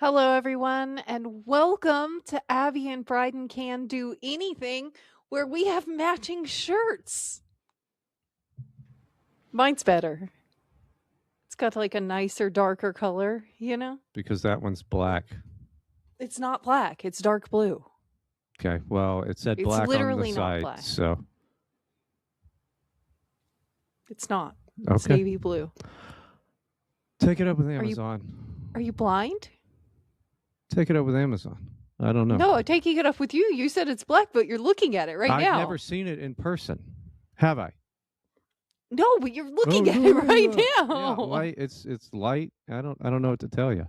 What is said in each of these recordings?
Hello, everyone, and welcome to Abby and Bryden Can Do Anything, where we have matching shirts. Mine's better. It's got like a nicer, darker color, you know? Because that one's black. It's not black, it's dark blue. Okay, well, it said It's black on the literally not side, black. so It's not. It's okay. navy blue. Take it up with you- Amazon. Are you blind? Take it up with Amazon. I don't know. No, I'm taking it up with you. You said it's black, but you're looking at it right now. I've never seen it in person. Have I? No, but you're looking at Oh, it right yeah, now. light. It's light. I don't know what to tell you.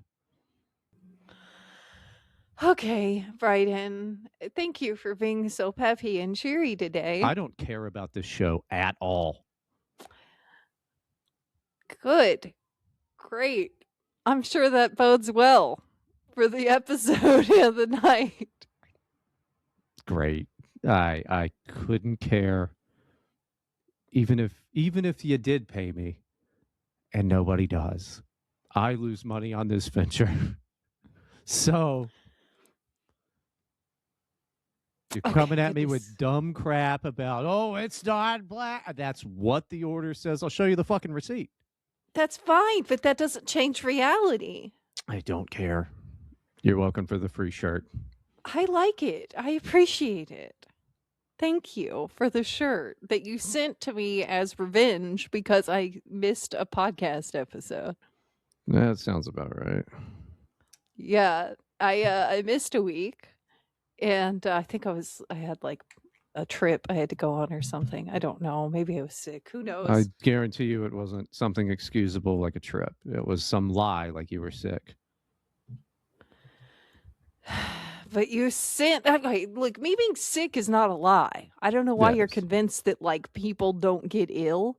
Okay, Bryden, thank you for being so peppy and cheery today. I don't care about this show at all. Good. Great. I'm sure that bodes well for the episode of the night. Great. I couldn't care. Even if you did pay me, and nobody does. I lose money on this venture. So you're coming at me with dumb crap about, oh, it's not black. That's what the order says. I'll show you the fucking receipt. That's fine, but that doesn't change reality. I don't care. You're welcome for the free shirt. I like it. I appreciate it. Thank you for the shirt that you sent to me as revenge because I missed a podcast episode. That sounds about right. Yeah, I missed a week, and I think I had like a trip I had to go on or something. I don't know. Maybe I was sick. Who knows? I guarantee you it wasn't something excusable like a trip. It was some lie like you were sick. But you sent okay, look, me being sick is not a lie. I don't know why you're convinced that like people don't get ill.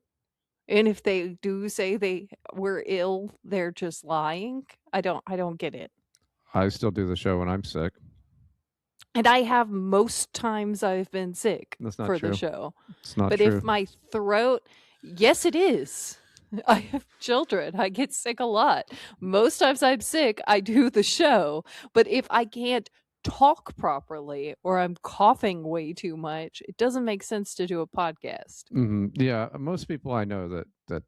And if they do say they were ill, they're just lying. I don't get it. I still do the show when I'm sick. And I have most times I've been sick That's not for true. the show. It's not but true. if my throat, yes, it is. I have children. I get sick a lot. Most times I'm sick, I do the show. But if I can't talk properly or I'm coughing way too much, it doesn't make sense to do a podcast. Yeah, most people I know that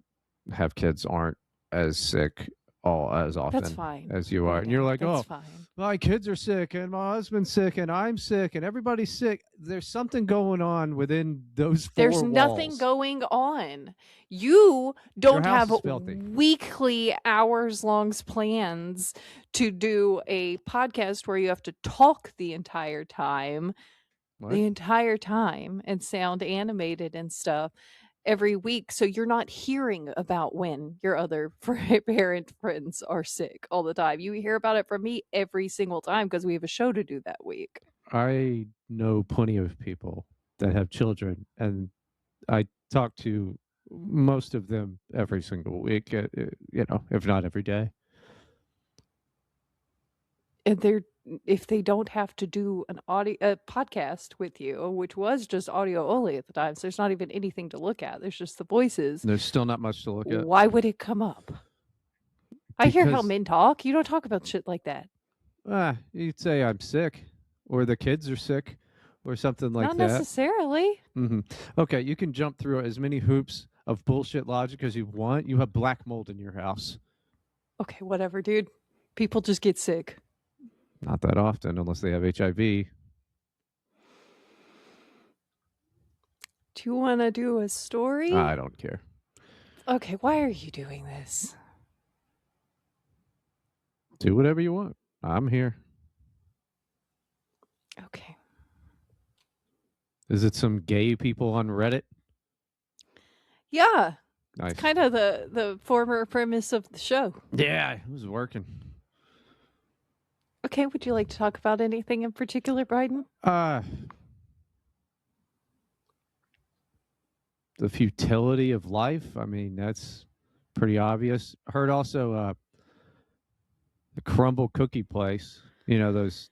have kids aren't as sick as often as you are. And you're like, oh, fine. My kids are sick and my husband's sick and I'm sick and everybody's sick. There's something going on within those 4 There's walls. nothing going on. You don't have weekly hours-long plans to do a podcast where you have to talk the entire time. What? The entire time and sound animated and stuff every week. So you're not hearing about when your other parent friends are sick all the time. You hear about it from me every single time because we have a show to do that week. I know plenty of people that have children, and I talk to most of them every single week, if not every day. And if they don't have to do a podcast with you, which was just audio only at the time, so there's not even anything to look at. There's just the voices. There's still not much to look at. Why would it come up? I hear how men talk. You don't talk about shit like that. You'd say I'm sick, or the kids are sick, or something like that. Not necessarily. Okay, you can jump through as many hoops of bullshit logic as you want. You have black mold in your house. Okay, whatever, dude. People just get sick. Not that often, unless they have HIV. Do you want to do a story? I don't care. Okay, why are you doing this? Do whatever you want. I'm here. Okay. Is it some gay people on Reddit? Yeah. Nice. It's kind of the former premise of the show. Yeah, it was working. Okay, would you like to talk about anything in particular, Bryden? The futility of life. I mean, that's pretty obvious. Heard also the crumble cookie place. You know, those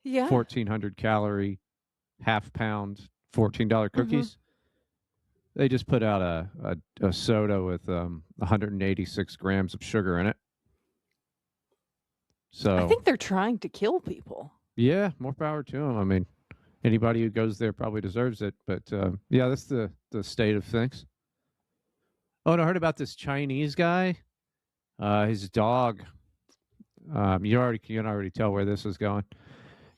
1,400 calorie, half pound, $14 cookies. They just put out a soda with 186 grams of sugar in it. So I think they're trying to kill people. Yeah, more power to them. I mean, anybody who goes there probably deserves it. But yeah, that's the state of things. Oh, and I heard about this Chinese guy. His dog. You can already tell where this is going.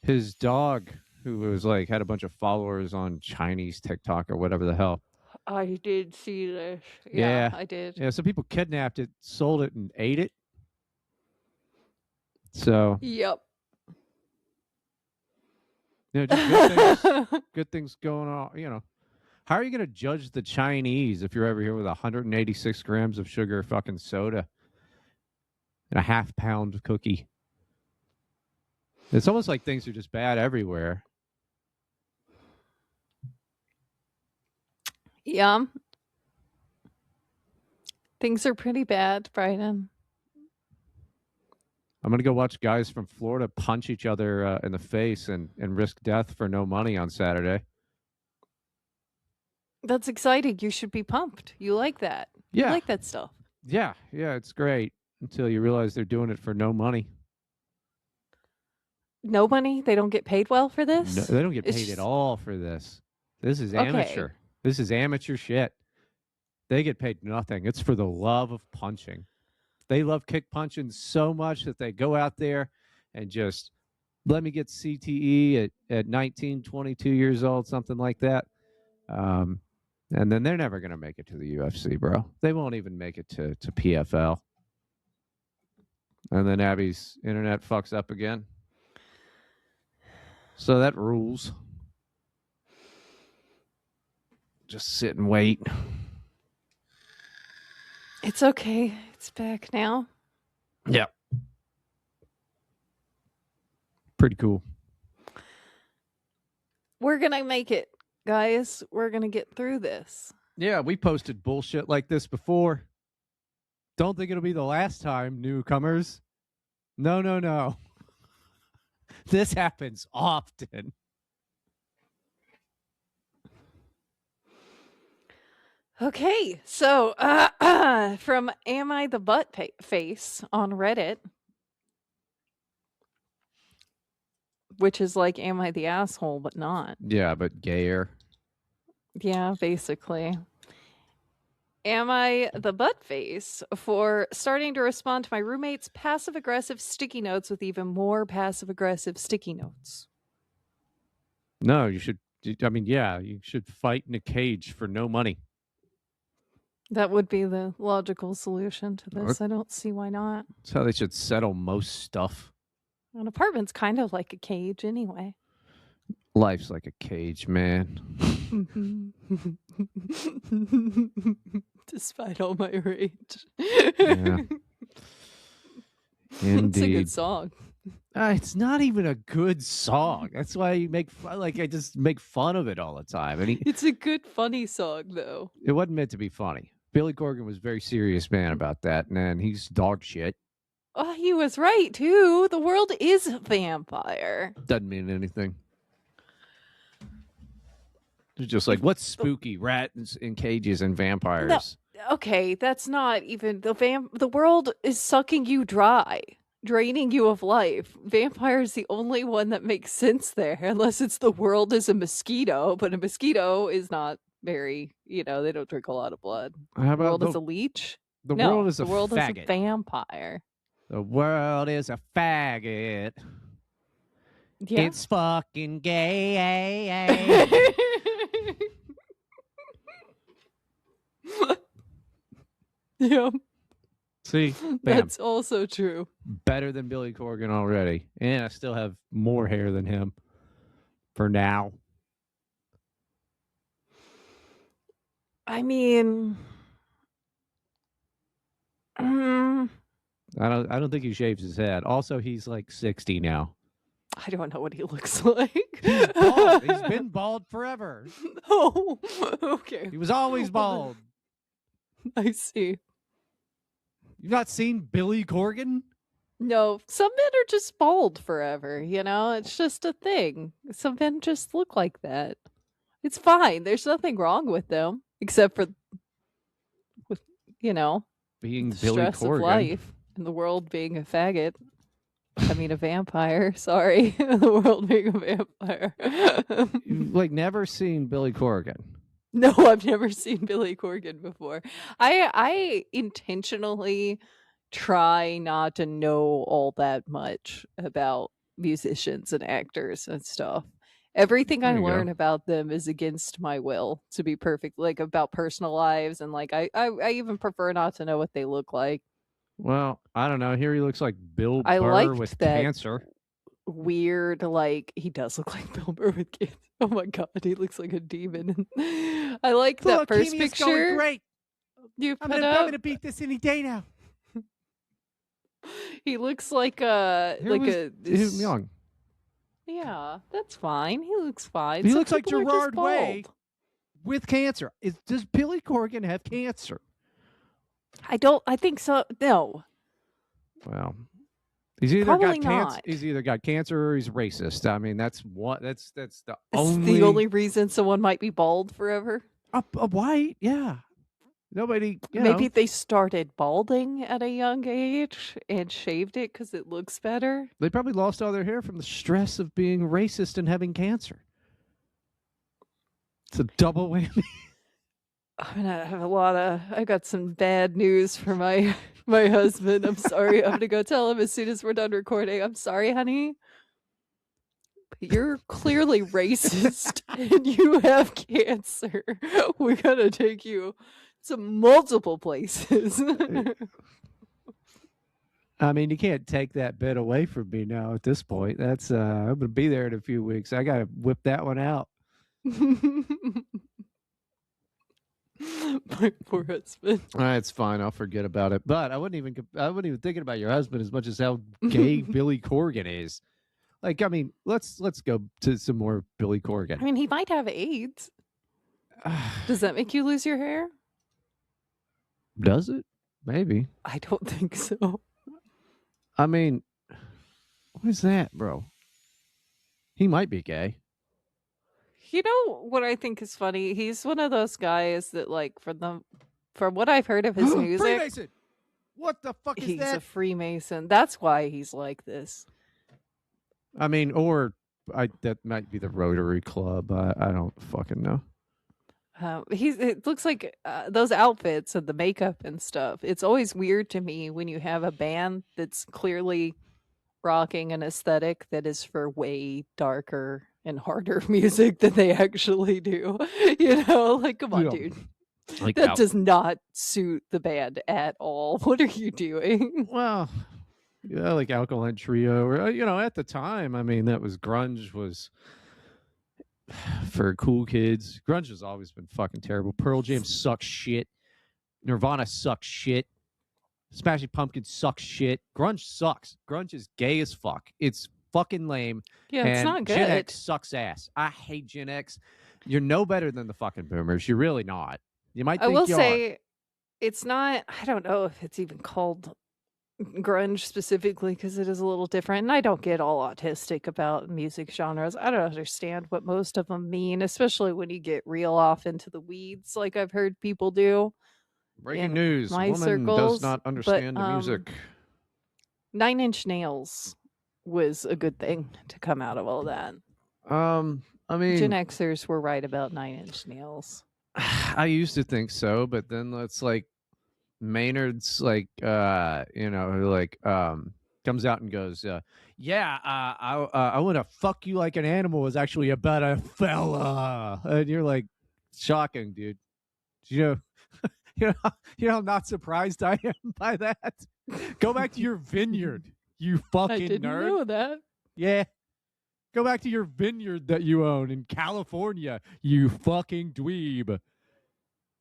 His dog, who was like had a bunch of followers on Chinese TikTok or whatever the hell. I did see this. Yeah, I did. Yeah, some people kidnapped it, sold it, and ate it. So Yep. Just good things going on. How are you going to judge the Chinese if you're over here with 186 grams of sugar fucking soda and a half-pound cookie? It's almost like things are just bad everywhere. Yeah. Things are pretty bad, Bryden. I'm going to go watch guys from Florida punch each other in the face and risk death for no money on Saturday. That's exciting. You should be pumped. You like that. Yeah. You like that stuff. Yeah, it's great until you realize they're doing it for no money. No money? They don't get paid well for this? No, they don't get paid at all for this. This is amateur. Okay. This is amateur shit. They get paid nothing. It's for the love of punching. They love kick punching so much that they go out there and just let me get CTE at 19, 22 years old, something like that. And then they're never going to make it to the UFC, bro. They won't even make it to PFL. And then Abby's internet fucks up again. So that rules. Just sit and wait. It's okay. It's back now. Yeah. Pretty cool. We're going to make it, guys. We're going to get through this. Yeah, we posted bullshit like this before. Don't think it'll be the last time, newcomers. No. This happens often. Okay, so from Am I the Butt Face on Reddit, which is like Am I the Asshole, but not. Yeah, but gayer. Yeah, basically. Am I the butt face for starting to respond to my roommate's passive-aggressive sticky notes with even more passive-aggressive sticky notes? No, you should. I mean, yeah, you should fight in a cage for no money. That would be the logical solution to this. I don't see why not. That's how they should settle most stuff. An apartment's kind of like a cage anyway. Life's like a cage, man. Despite all my rage. Yeah. Indeed. It's a good song. It's not even a good song. That's why you make fun. Like, I just make fun of it all the time. And it's a good, funny song, though. It wasn't meant to be funny. Billy Corgan was a very serious man about that, and he's dog shit. Oh, he was right, too. The world is a vampire. Doesn't mean anything. It's just like, what's spooky? Rats in cages and vampires. No, okay, that's not even... The world is sucking you dry. Draining you of life. Vampire is the only one that makes sense there, unless it's the world is a mosquito, but a mosquito is not very, they don't drink a lot of blood. How about the world is a leech? The world is a faggot. The world faggot. is a vampire. The world is a faggot. Yeah. It's fucking gay. Yeah. See? Bam. That's also true. Better than Billy Corgan already. And I still have more hair than him. For now. I mean... I don't think he shaves his head. Also, he's like 60 now. I don't know what he looks like. He's bald. He's been bald forever. Oh, okay. He was always bald. I see. You've not seen Billy Corgan? No, some men are just bald forever, It's just a thing. Some men just look like that. It's fine. There's nothing wrong with them, except for being the Billy stress Corgan. of life and the world being a faggot. I mean, a vampire. Sorry, the world being a vampire. You've like never seen Billy Corgan. No, I've never seen Billy Corgan before. I intentionally try not to know all that much about musicians and actors and stuff. Everything I There you learn go. about them is against my will, to be perfect, like about personal lives, and like I even prefer not to know what they look like. Well, I don't know. Here he looks like Bill I Burr liked with that cancer. weird, like he does look like Bill Burr with kids. Oh my god, he looks like a demon. I like The that first leukemia's going picture great. you I'm put gonna up. beat this any day now. He looks like a Here like was a him young. Yeah, that's fine. He looks fine. He Some looks like people are just Gerard Way bald. with cancer. Does Billy Corgan have cancer? I think so. No, Well, he's either probably got cancer. not. He's either got cancer or he's racist. I mean, that's what. That's the It's only. the only reason someone might be bald forever. A white, yeah. Nobody. Maybe they started balding at a young age and shaved it because it looks better. They probably lost all their hair from the stress of being racist and having cancer. It's a double whammy. I'm gonna have I got some bad news for my husband. I'm sorry. I'm gonna go tell him as soon as we're done recording. I'm sorry, honey. But you're clearly racist and you have cancer. We're gonna take you to multiple places. I mean, you can't take that bit away from me now at this point. That's I'm gonna be there in a few weeks. I gotta whip that one out. My poor husband. It's fine. I'll forget about it. But I wasn't even thinking about your husband as much as how gay Billy Corgan is. Like, I mean, let's go to some more Billy Corgan. I mean, he might have AIDS. Does that make you lose your hair? Does it? Maybe. I don't think so. I mean, what is that, bro? He might be gay. You know what I think is funny? He's one of those guys that, like, from what I've heard of his music, Freemason. What the fuck is he's that? a Freemason. That's why he's like this. I mean, or that might be the Rotary Club. I don't fucking know. It looks like those outfits and the makeup and stuff. It's always weird to me when you have a band that's clearly rocking an aesthetic that is for way darker and harder music than they actually do. You know, like, come on, Yeah. dude. Like That does not suit the band at all. What are you doing? Well, yeah, like Alkaline Trio, or at the time, I mean, that was grunge was for cool kids. Grunge has always been fucking terrible. Pearl Jam sucks shit. Nirvana sucks shit. Smashing Pumpkins sucks shit. Grunge sucks. Grunge is gay as fuck. It's fucking lame. Yeah, it's not good. Gen X sucks ass. I hate Gen X. You're no better than the fucking boomers. You're really not. You might think I will you say it's not, I don't know if it's even called grunge specifically because it is a little different. And I don't get all autistic about music genres. I don't understand what most of them mean, especially when you get real off into the weeds like I've heard people do. Breaking in news. my Woman circles, does not understand the music. 9 Inch Nails was a good thing to come out of all that. I mean, Gen Xers were right about 9 Inch Nails. I used to think so, but then it's like Maynard's like comes out and goes, I want to fuck you like an animal is actually about a fella, and you're like, shocking, dude. You know how not surprised I am by that. Go back to your vineyard, you fucking I didn't nerd. know that. Yeah. Go back to your vineyard that you own in California, you fucking dweeb.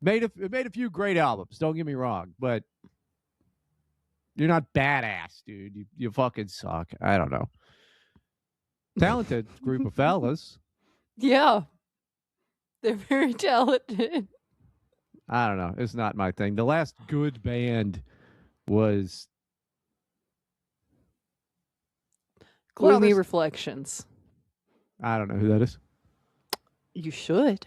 Made a few great albums, don't get me wrong, but you're not badass, dude. You fucking suck. I don't know. Talented group of fellas. Yeah. They're very talented. I don't know. It's not my thing. The last good band was Gloomy Reflections. I don't know who that is. You should.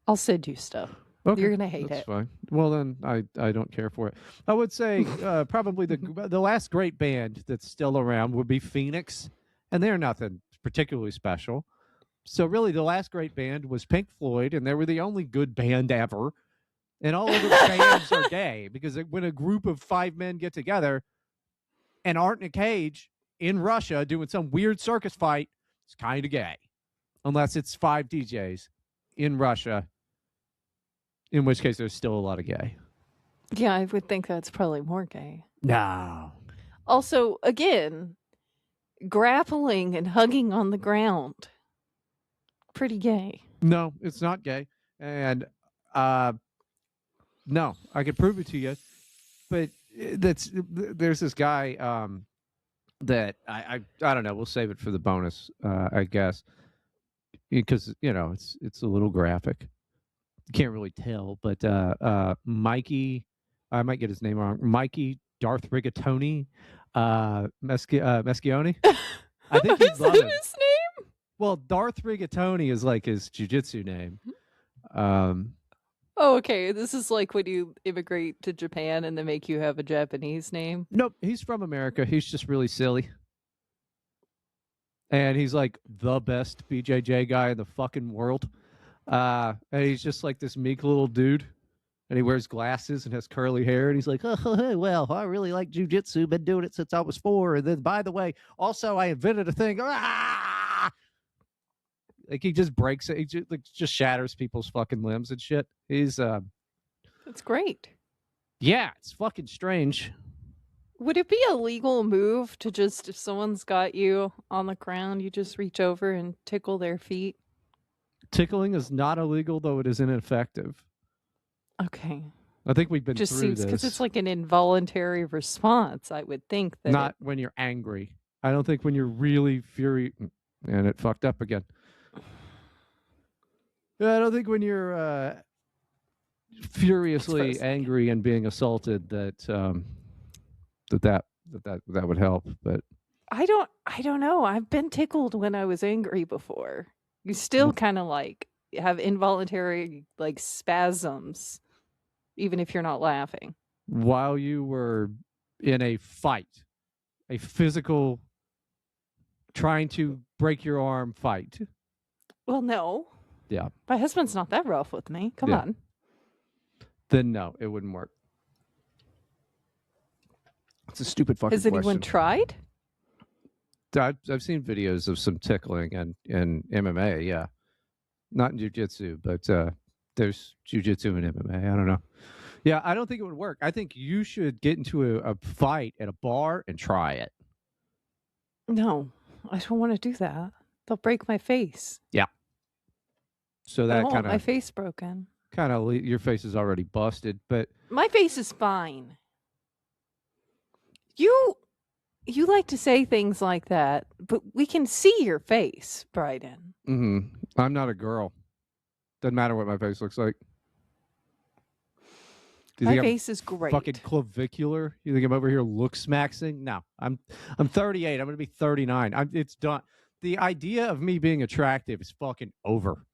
I'll send you stuff. Okay, You're gonna hate that's it. fine. Well, then I don't care for it. I would say probably the last great band that's still around would be Phoenix, and they're nothing particularly special. So really, the last great band was Pink Floyd, and they were the only good band ever. And all other bands are gay because when a group of 5 men get together and aren't in a cage in Russia doing some weird circus fight, it's kind of gay, unless it's 5 DJs in Russia, in which case there's still a lot of gay. Yeah, I would think that's probably more gay. No. Also, again, grappling and hugging on the ground. Pretty gay. No, it's not gay. And no, I could prove it to you. But there's this guy that I don't know, we'll save it for the bonus, I guess. Because, it's a little graphic. You can't really tell, but Mikey, I might get his name wrong. Mikey Darth Rigatoni Meschione. I think he'd Is love that him. his name? Well, Darth Rigatoni is like his jiu-jitsu name. Oh, okay. This is like when you immigrate to Japan and they make you have a Japanese name. Nope, he's from America. He's just really silly. And he's like the best BJJ guy in the fucking world. And he's just like this meek little dude. And he wears glasses and has curly hair. And he's like, oh, well, I really like jujitsu. Been doing it since I was 4. And then, by the way, also I invented a thing. Ah! Like he just breaks it. He just shatters people's fucking limbs and shit. He's That's great. yeah, it's fucking strange. Would it be a legal move to just, if someone's got you on the ground, you just reach over and tickle their feet? Tickling is not illegal, though it is ineffective. Okay. I think we've been Just through seems this. because it's like an involuntary response. I would think that Not when you're angry. I don't think when you're really furious. And it fucked up again. I don't think when you're furiously angry and being assaulted that that would help. But I don't know. I've been tickled when I was angry before. You still kind of like have involuntary like spasms, even if you're not laughing. While you were in a fight, a physical, trying to break your arm fight. Well, no. Yeah. My husband's not that rough with me. Come on. Then no, it wouldn't work. It's a stupid fucking question. Has anyone tried? I've seen videos of some tickling and in MMA, yeah. Not in jiu-jitsu, but there's jiu-jitsu and MMA. I don't know. Yeah, I don't think it would work. I think you should get into a fight at a bar and try it. No, I don't want to do that. They'll break my face. Yeah. So that kind of my face broken. Kind of your face is already busted, but my face is fine. You like to say things like that, but we can see your face, Bryden. I'm not a girl. Doesn't matter what my face looks like. My face is great. Fucking clavicular. You think I'm over here look-smaxing? No, I'm 38. I'm gonna be 39. It's done. The idea of me being attractive is fucking over.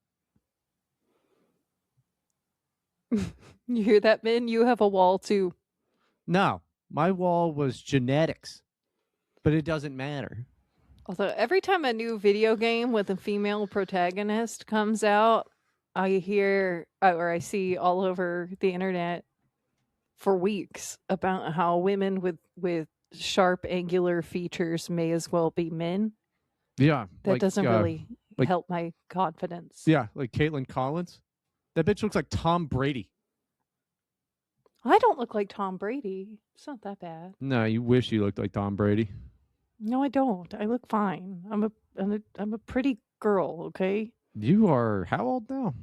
You hear that, Min? You have a wall too. No, my wall was genetics, but it doesn't matter. Although every time a new video game with a female protagonist comes out, I hear or I see all over the internet for weeks about how women with sharp angular features may as well be men. Yeah. That doesn't really help my confidence. Yeah, like Caitlin Collins. That bitch looks like Tom Brady. I don't look like Tom Brady. It's not that bad. No, you wish you looked like Tom Brady. No, I don't. I look fine. I'm a pretty girl, okay? You are how old now?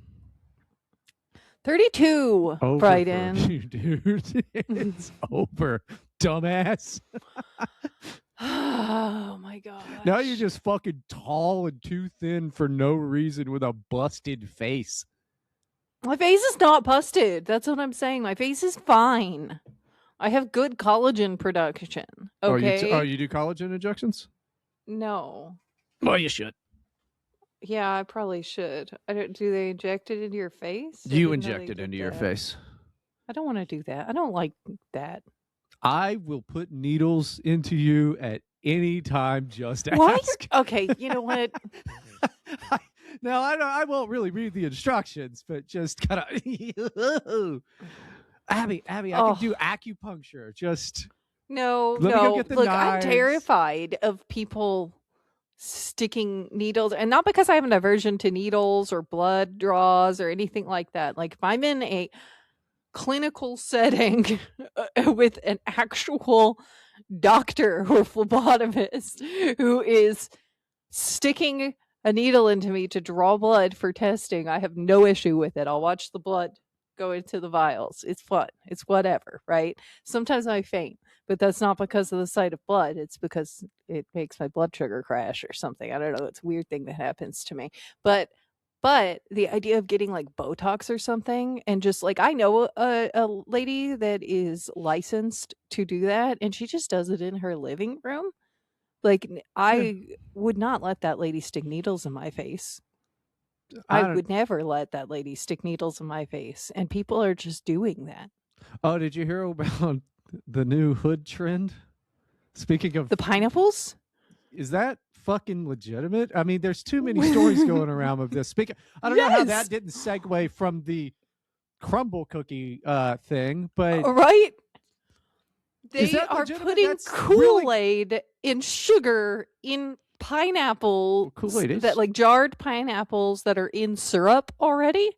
32, Bryden. You, dude. It's over, dumbass. Oh my god. Now you're just fucking tall and too thin for no reason with a busted face. My face is not busted. That's what I'm saying. My face is fine. I have good collagen production. Okay. You do collagen injections? No. Well, you should. Yeah, I probably should. I don't. Do they inject it into your face? I You didn't know inject they it did into your that. face. I don't want to do that. I don't like that. I will put needles into you at any time. Just Why? ask. Okay, you know what? Now I won't really read the instructions, but just kind of. Abby, I can do acupuncture. Just no. let me go get the Look, knives. I'm terrified of people sticking needles, and not because I have an aversion to needles or blood draws or anything like that. Like if I'm in a clinical setting with an actual doctor or phlebotomist who is sticking a needle into me to draw blood for testing, I have no issue with it. I'll watch the blood go into the vials. It's fun. It's whatever, right? Sometimes I faint, but that's not because of the sight of blood. It's because it makes my blood sugar crash or something. I don't know. It's a weird thing that happens to me. But the idea of getting like Botox or something, and just like I know a lady that is licensed to do that, and she just does it in her living room. Like I would not let that lady stick needles in my face. I would never let that lady stick needles in my face, and people are just doing that. Oh, did you hear about the new hood trend? Speaking of the pineapples, is that fucking legitimate? I mean, there's too many stories going around of this. I don't know how that didn't segue from the crumble cookie thing, but right? They are putting Kool-Aid in sugar in pineapple that like jarred pineapples that are in syrup already.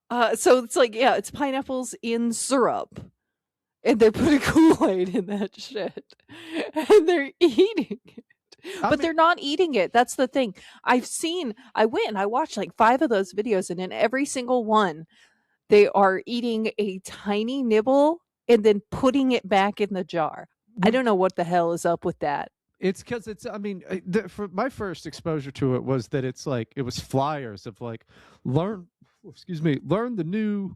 So it's like, yeah, it's pineapples in syrup. And they're putting Kool-Aid in that shit. And they're eating it. But they're not eating it. That's the thing. I went and I watched like 5 of those videos, and in every single one, they are eating a tiny nibble and then putting it back in the jar. I don't know what the hell is up with that. It's because I mean, for my first exposure to it was that it's like, it was flyers of like, learn the new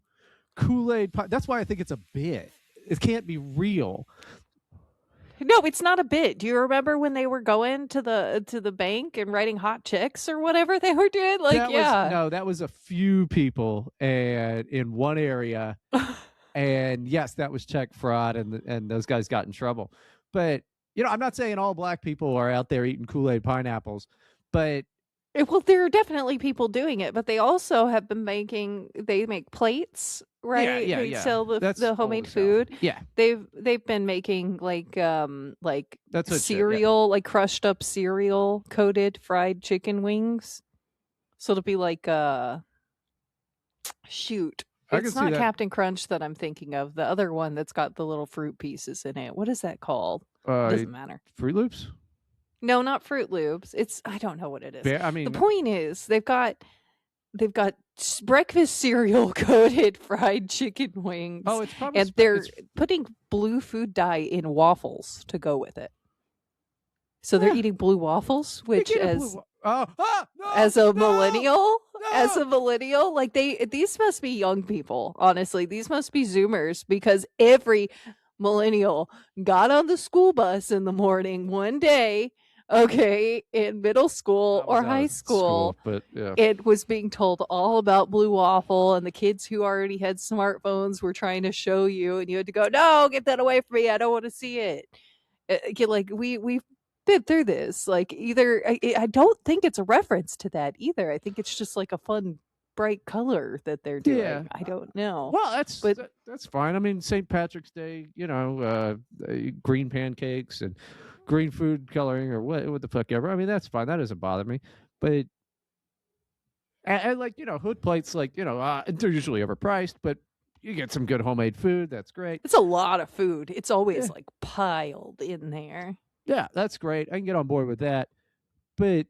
Kool-Aid. That's why I think it's a bit. It can't be real. No, it's not a bit. Do you remember when they were going to the bank and writing hot checks or whatever they were doing? Like, that was a few people and in one area, and yes, that was check fraud, and those guys got in trouble. But I'm not saying all black people are out there eating Kool-Aid pineapples, but well, there are definitely people doing it, but they also have been they make plates, right? Yeah. They sell the homemade food. Yeah. They've been making like that's cereal, like crushed up cereal coated fried chicken wings. So it'll be like shoot. It's not Captain Crunch that I'm thinking of. The other one that's got the little fruit pieces in it. What is that called? Doesn't matter. Fruit Loops? No, not Fruit Loops. I don't know what it is. I mean, the point is they've got breakfast cereal coated fried chicken wings. Oh, it's probably, and they're putting blue food dye in waffles to go with it. So they're eating blue waffles, which as a millennial, like these must be young people. Honestly, these must be Zoomers, because every millennial got on the school bus in the morning one day, in middle school or high school, but yeah, it was being told all about blue waffle, and the kids who already had smartphones were trying to show you, and you had to go, no, get that away from me, I don't want to see it. Like we've been through this. Like, either I don't think it's a reference to that either. I think it's just like a fun bright color that they're doing. Yeah. I don't know. Well, that's fine. I mean, St. Patrick's Day, green pancakes and green food coloring or what the fuck ever. I mean, that's fine. That doesn't bother me. But and like, hood plates, like, they're usually overpriced, but you get some good homemade food. That's great. It's a lot of food. It's always like piled in there. Yeah, that's great. I can get on board with that. But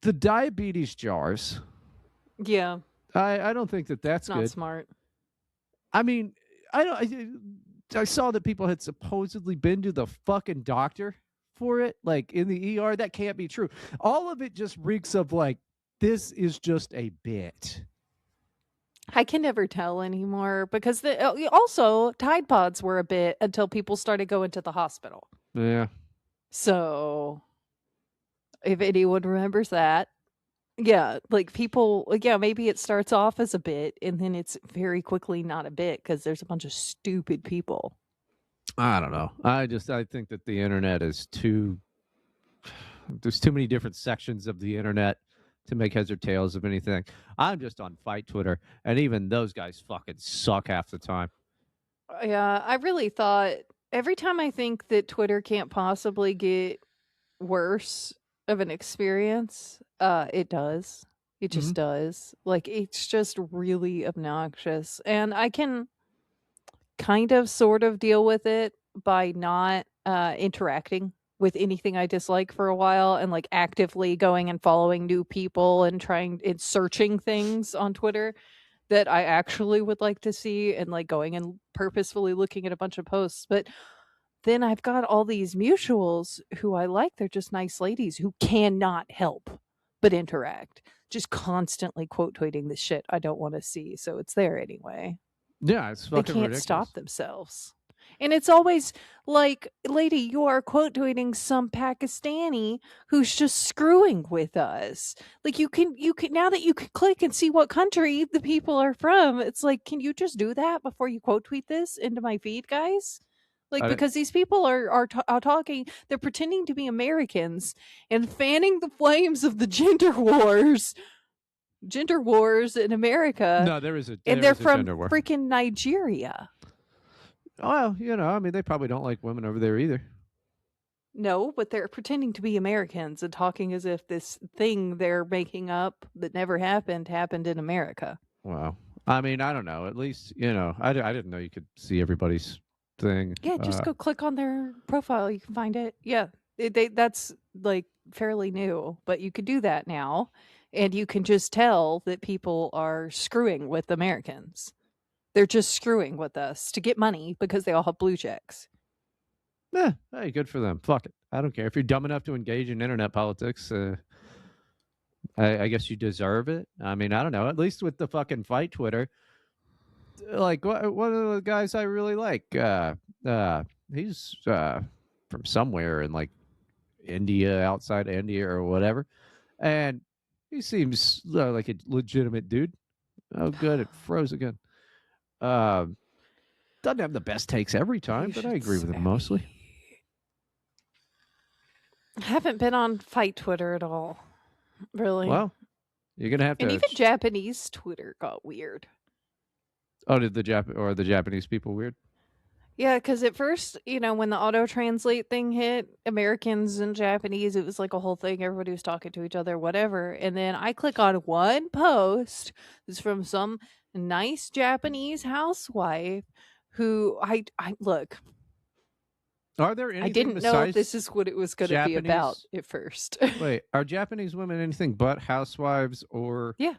the diabetes jars. Yeah. I don't think that's good. Not smart. I mean, I saw that people had supposedly been to the fucking doctor for it, like in the ER. That can't be true. All of it just reeks of like, this is just a bit. I can never tell anymore, because also Tide Pods were a bit until people started going to the hospital. Yeah. So if anyone remembers that. Yeah, like people, like, yeah, maybe it starts off as a bit and then it's very quickly not a bit because there's a bunch of stupid people. I don't know. I think that the internet is too. There's too many different sections of the internet to make heads or tails of anything. I'm just on Fight Twitter, and even those guys fucking suck half the time. Yeah, I really thought every time I think that Twitter can't possibly get worse of an experience, it does. It just does. Like, it's just really obnoxious. And I can kind of sort of deal with it by not interacting with anything I dislike for a while and like actively going and following new people and trying and searching things on Twitter that I actually would like to see and like going and purposefully looking at a bunch of posts. But then I've got all these mutuals who I like. They're just nice ladies who cannot help but interact, just constantly quote tweeting the shit I don't want to see. So it's there anyway. Yeah, it's fucking They can't ridiculous. stop themselves. And it's always like, lady, you are quote tweeting some Pakistani who's just screwing with us. Like you can now that you can click and see what country the people are from, it's like, can you just do that before you quote tweet this into my feed, guys? Like, because these people are talking, they're pretending to be Americans and fanning the flames of the gender wars in America. No, there is a and they're from gender war. freaking Nigeria. Well, I mean, they probably don't like women over there either. No, but they're pretending to be Americans and talking as if this thing they're making up that never happened in America. Wow. I mean, I don't know. At least, I didn't know you could see everybody's thing. Yeah, just go click on their profile. You can find it. Yeah, that's like fairly new, but you could do that now. And you can just tell that people are screwing with Americans. They're just screwing with us to get money because they all have blue checks. Yeah, hey, good for them. Fuck it. I don't care. If you're dumb enough to engage in internet politics, I guess you deserve it. I mean, I don't know. At least with the fucking Fight Twitter, like one of the guys I really like, he's from somewhere in like India, outside India or whatever, and he seems like a legitimate dude. Oh, good. It froze again. Doesn't have the best takes every time, but I agree with him mostly. I haven't been on Fight Twitter at all. Really? Well, you're gonna have to. And even Japanese Twitter got weird. Oh, did the Japanese people weird? Yeah, because at first, when the auto translate thing hit, Americans and Japanese, it was like a whole thing. Everybody was talking to each other, whatever. And then I click on one post that's from some nice Japanese housewife who I look. Are there anything I didn't know this is what it was going to be about at first. Wait, are Japanese women anything but housewives or? Yeah.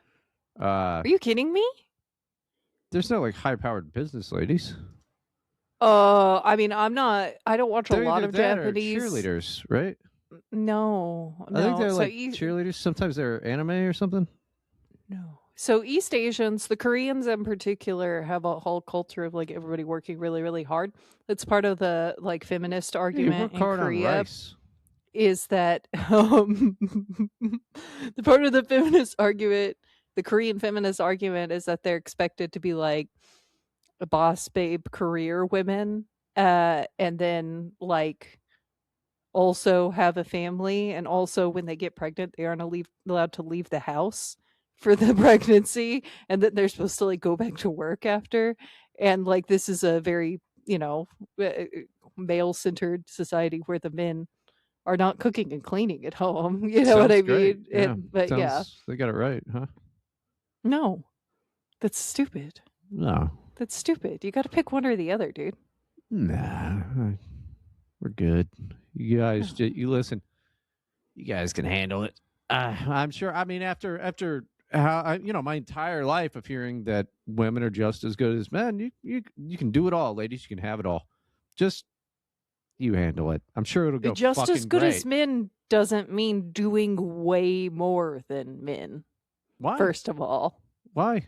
Are you kidding me? There's no like high-powered business ladies. I mean, I don't watch a lot of Japanese cheerleaders, right? No. I think they're like cheerleaders. Sometimes they're anime or something. No. So East Asians, the Koreans in particular, have a whole culture of like everybody working really, really hard. That's part of the like feminist argument in Korea. Is that the part of the feminist argument, the Korean feminist argument, is that they're expected to be like a boss babe career women, and then like also have a family, and also when they get pregnant they aren't allowed to leave the house for the pregnancy, and that they're supposed to like go back to work after. And like this is a very male-centered society where the men are not cooking and cleaning at home. You know what I mean? Yeah. But they got it right, huh? No, that's stupid. No. That's stupid. You got to pick one or the other, dude. Nah, we're good. You guys, you listen. You guys can handle it. I'm sure. I mean, after how my entire life of hearing that women are just as good as men, you can do it all, ladies. You can have it all. Just you handle it. I'm sure it'll go just fucking as good great. as men doesn't mean doing way more than men. Why? First of all, why?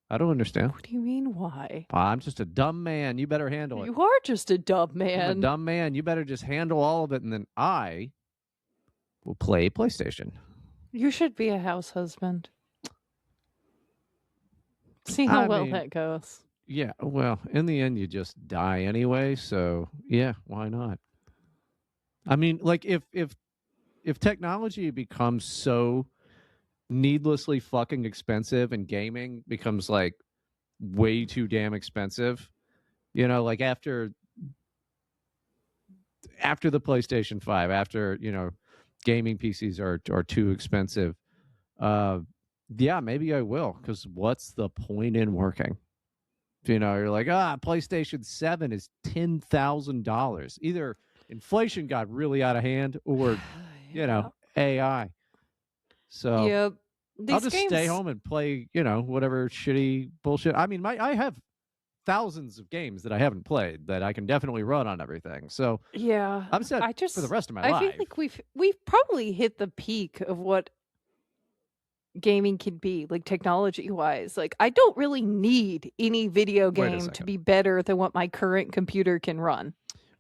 I don't understand. What do you mean, why? I'm just a dumb man. You better handle it. You are just a dumb man. I'm a dumb man. You better just handle all of it, and then I will play PlayStation. You should be a house husband. See how well that goes. Yeah, well, in the end, you just die anyway. So yeah, why not? I mean, like if technology becomes so needlessly fucking expensive and gaming becomes like way too damn expensive, like after the PlayStation 5, after, gaming PCs are too expensive, yeah, maybe I will, because what's the point in working? You're like, PlayStation 7 is $10,000. Either inflation got really out of hand or, AI. So yep. I'll just stay home and play, whatever shitty bullshit. I mean, I have thousands of games that I haven't played that I can definitely run on everything. So yeah, I'm set for the rest of my life. I feel like we've probably hit the peak of what gaming can be, like technology wise. Like, I don't really need any video game to be better than what my current computer can run.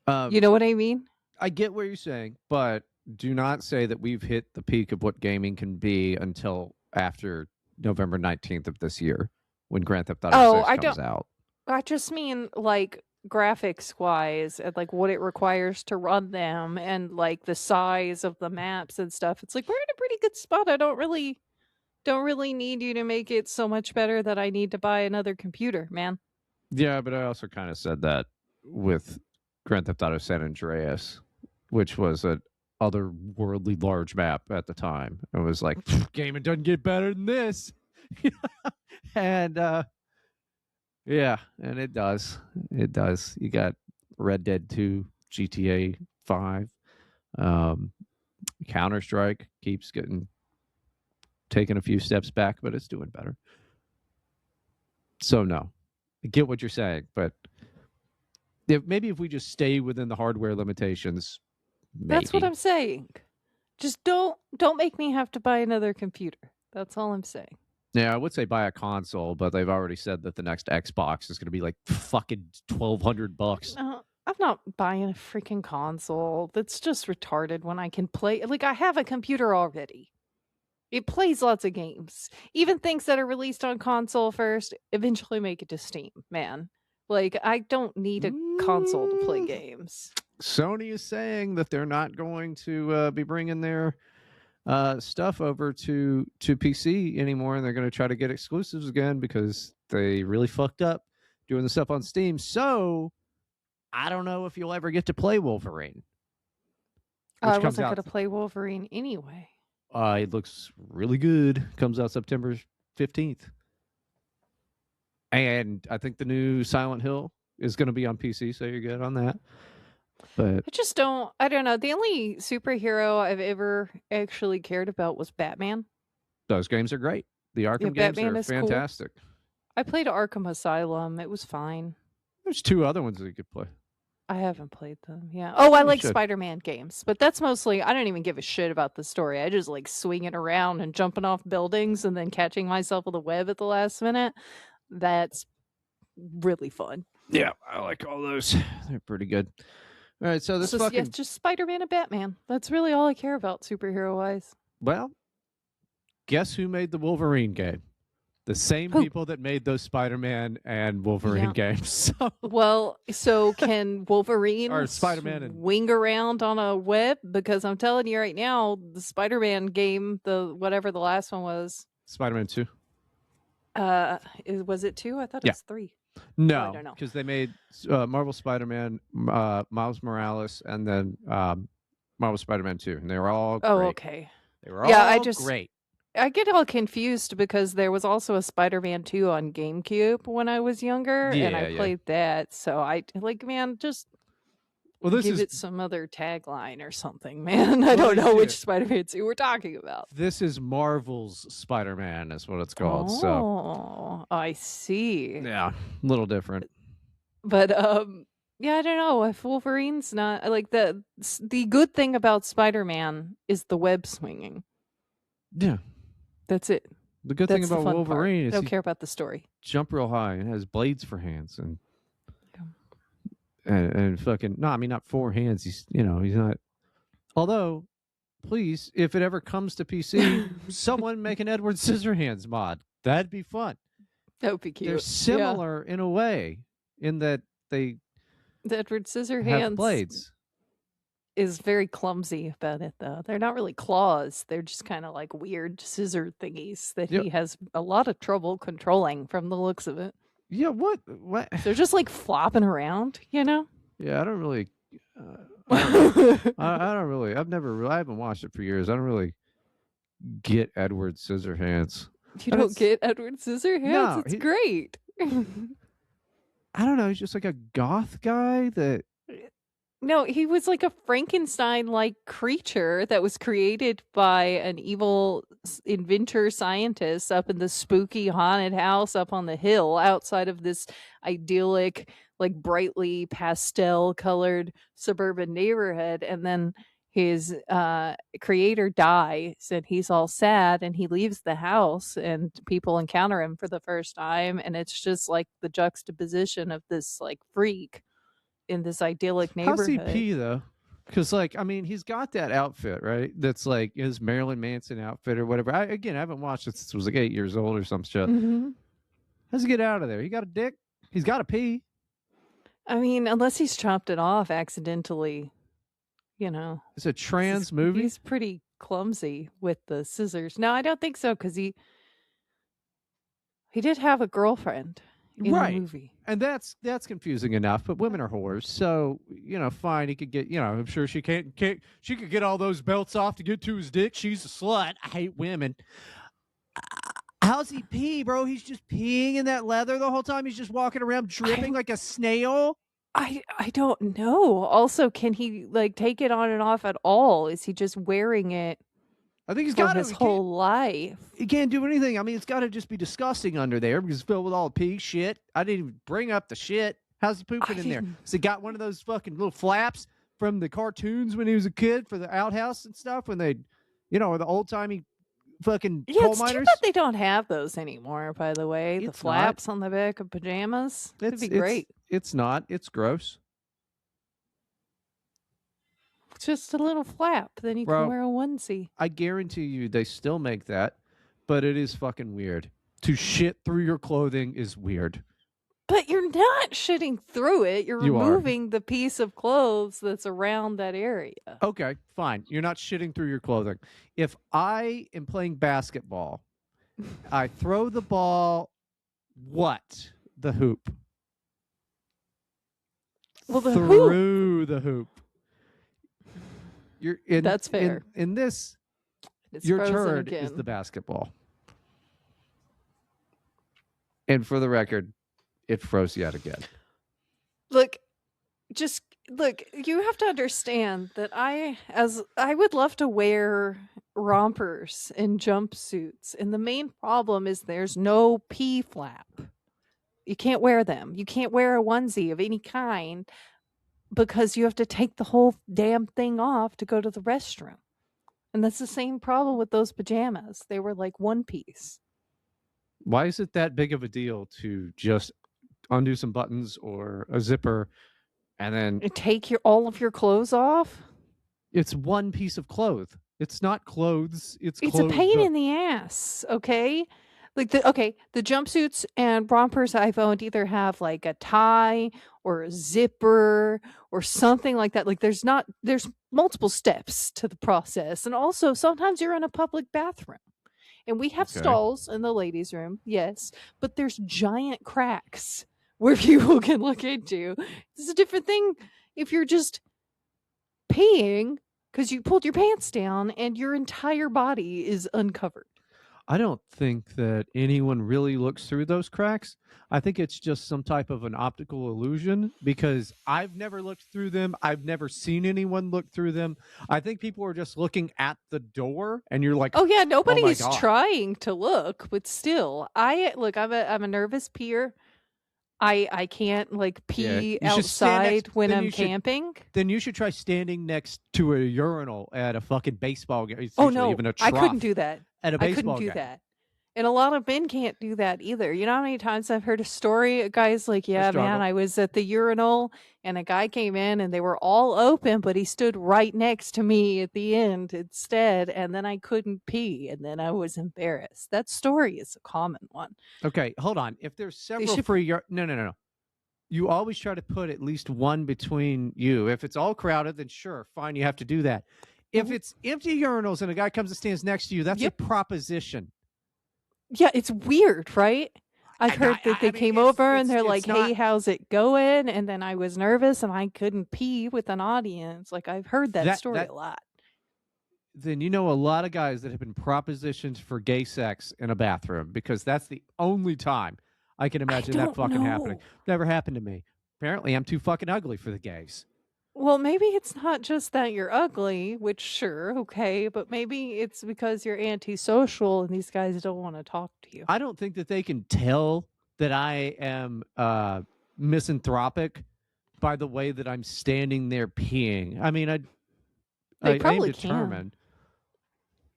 You know what I mean? I get what you're saying, but do not say that we've hit the peak of what gaming can be until after November 19th of this year, when Grand Theft Auto 6 comes out. I just mean like graphics wise, and like what it requires to run them, and like the size of the maps and stuff. It's like we're in a pretty good spot. I don't really need you to make it so much better that I need to buy another computer, man. Yeah, but I also kind of said that with Grand Theft Auto San Andreas, which was an otherworldly large map at the time. It was like, gaming doesn't get better than this. And yeah, and it does. It does. You got Red Dead 2, GTA 5, Counter-Strike keeps taking a few steps back, but it's doing better. So no, I get what you're saying, but maybe if we just stay within the hardware limitations, maybe. That's what I'm saying. Just don't make me have to buy another computer. That's all I'm saying. Yeah, I would say buy a console, but they've already said that the next Xbox is going to be like fucking $1,200. I'm not buying a freaking console. That's just retarded when I can play. Like, I have a computer already. It plays lots of games. Even things that are released on console first eventually make it to Steam, man. Like, I don't need a console to play games. Sony is saying that they're not going to be bringing their stuff over to PC anymore, and they're going to try to get exclusives again because they really fucked up doing the stuff on Steam. So I don't know if you'll ever get to play Wolverine. I wasn't going to play Wolverine anyway. It looks really good. Comes out September 15th. And I think the new Silent Hill is going to be on PC, so you're good on that. But I don't know. The only superhero I've ever actually cared about was Batman. Those games are great. The Arkham games are fantastic. Cool. I played Arkham Asylum. It was fine. There's 2 other ones that you could play. I haven't played them. Yeah. Oh, I like Spider-Man games, but that's mostly, I don't even give a shit about the story. I just like swinging around and jumping off buildings and then catching myself with a web at the last minute. That's really fun. Yeah, I like all those. They're pretty good. All right, so yeah, just Spider-Man and Batman. That's really all I care about superhero-wise. Well, guess who made the Wolverine game? The same people that made those Spider-Man and Wolverine games. So can Wolverine or Spider-Man swing around on a web? Because I'm telling you right now, the Spider-Man game, whatever the last one was, Spider-Man 2. Was it 2? I thought it was 3. No, because they made Marvel Spider-Man, Miles Morales, and then Marvel Spider-Man 2, and they were all great. Oh, okay. They were all great. I get all confused because there was also a Spider-Man 2 on GameCube when I was younger, and I played that. So I just give it some other tagline or something, man. I don't know which Spider-Man 2 we're talking about. This is Marvel's Spider-Man is what it's called. Oh, I see. Yeah, a little different. But yeah, I don't know if Wolverine's not like the good thing about Spider-Man is the web swinging. Yeah. That's it. The good thing about Wolverine is I don't care about the story. Jump real high and has blades for hands and fucking I mean not 4 hands. He's not. Although please, if it ever comes to PC, someone make an Edward Scissorhands mod. That'd be fun. That would be cute. They're similar in a way, in that they The Edward have Scissorhands blades. is very clumsy about it, though. They're not really claws. They're just kind of like weird scissor thingies that he has a lot of trouble controlling from the looks of it. Yeah, what? They're just like flopping around, you know? Yeah, I don't really. I don't really. I haven't watched it for years. I don't really get Edward Scissorhands. You don't get Edward Scissorhands? No, it's great. I don't know. He's just like a goth guy that. No, he was like a Frankenstein-like creature that was created by an evil inventor scientist up in the spooky haunted house up on the hill outside of this idyllic, like brightly pastel-colored suburban neighborhood. And then his creator dies, and he's all sad, and he leaves the house, and people encounter him for the first time, and it's just like the juxtaposition of this like freak in this idyllic neighborhood. How's he pee though? Because like, I mean, he's got that outfit, right? That's like his Marilyn Manson outfit or whatever. I haven't watched it since I was like 8 years old or some shit. Mm-hmm. How's he get out of there? He got a dick. He's got to pee. I mean, unless he's chopped it off accidentally, you know. It's a trans movie. He's pretty clumsy with the scissors. No, I don't think so, because he did have a girlfriend in the movie. And that's confusing enough, but women are whores, so fine. He could get, I'm sure she can't she could get all those belts off to get to his dick. She's a slut. I hate women. How's he pee, bro? He's just peeing in that leather the whole time. He's just walking around dripping like a snail. I don't know. Also, can he like take it on and off at all? Is he just wearing it? I think he's for got his whole life. He can't do anything. I mean, it's got to just be disgusting under there because it's filled with all the pee shit. I didn't even bring up the shit. How's he pooping in there? Has he got one of those fucking little flaps from the cartoons when he was a kid for the outhouse and stuff? When they, the old timey fucking coal miners? It's too bad they don't have those anymore, by the way. The flaps on the back of pajamas. That'd be great. It's not. It's gross. Just a little flap, then you can wear a onesie. I guarantee you they still make that, but it is fucking weird. To shit through your clothing is weird. But you're not shitting through it. You're removing the piece of clothes that's around that area. Okay, fine. You're not shitting through your clothing. If I am playing basketball, I throw the ball, the hoop. Well, through the hoop. That's fair. In this, it's your turd again. is the basketball. And for the record, it froze yet again. Look, you have to understand that I would love to wear rompers and jumpsuits. And the main problem is there's no pee flap. You can't wear them. You can't wear a onesie of any kind, because you have to take the whole damn thing off to go to the restroom. And that's the same problem with those pajamas. They were like one piece. Why is it that big of a deal to just undo some buttons or a zipper and then take all of your clothes off? It's one piece of cloth. It's not clothes. It's a pain in the ass, okay? Like the jumpsuits and rompers I've owned either have like a tie or a zipper or something like that. Like there's multiple steps to the process. And also sometimes you're in a public bathroom. And we have stalls in the ladies' room, yes, but there's giant cracks where people can look into. It's a different thing if you're just peeing because you pulled your pants down and your entire body is uncovered. I don't think that anyone really looks through those cracks. I think it's just some type of an optical illusion because I've never looked through them. I've never seen anyone look through them. I think people are just looking at the door and you're like, oh yeah, nobody's trying to look, but still, I'm a nervous peer. I can't like pee outside when I'm camping. Then you should try standing next to a urinal at a fucking baseball game. Oh no, even a I couldn't do that. At a baseball I couldn't do game. that. And a lot of men can't do that either. You know how many times I've heard a story? A guy's like, I yeah, man, struggle. I was at the urinal and a guy came in and they were all open, but he stood right next to me at the end instead. And then I couldn't pee. And then I was embarrassed. That story is a common one. Okay, hold on. If there's several should- free no. You always try to put at least one between you. If it's all crowded, then sure, fine, you have to do that. If it's empty urinals and a guy comes and stands next to you, that's Yep. a proposition. Yeah, it's weird, right? I've heard that they came over and they're like, hey, how's it going? And then I was nervous and I couldn't pee with an audience. Like, I've heard that story a lot. Then you know a lot of guys that have been propositioned for gay sex in a bathroom, because that's the only time I can imagine that fucking happening. Never happened to me. Apparently, I'm too fucking ugly for the gays. Well, maybe it's not just that you're ugly, which sure, okay, but maybe it's because you're antisocial and these guys don't want to talk to you. I don't think that they can tell that I am misanthropic by the way that I'm standing there peeing. I mean, They probably I'm determined.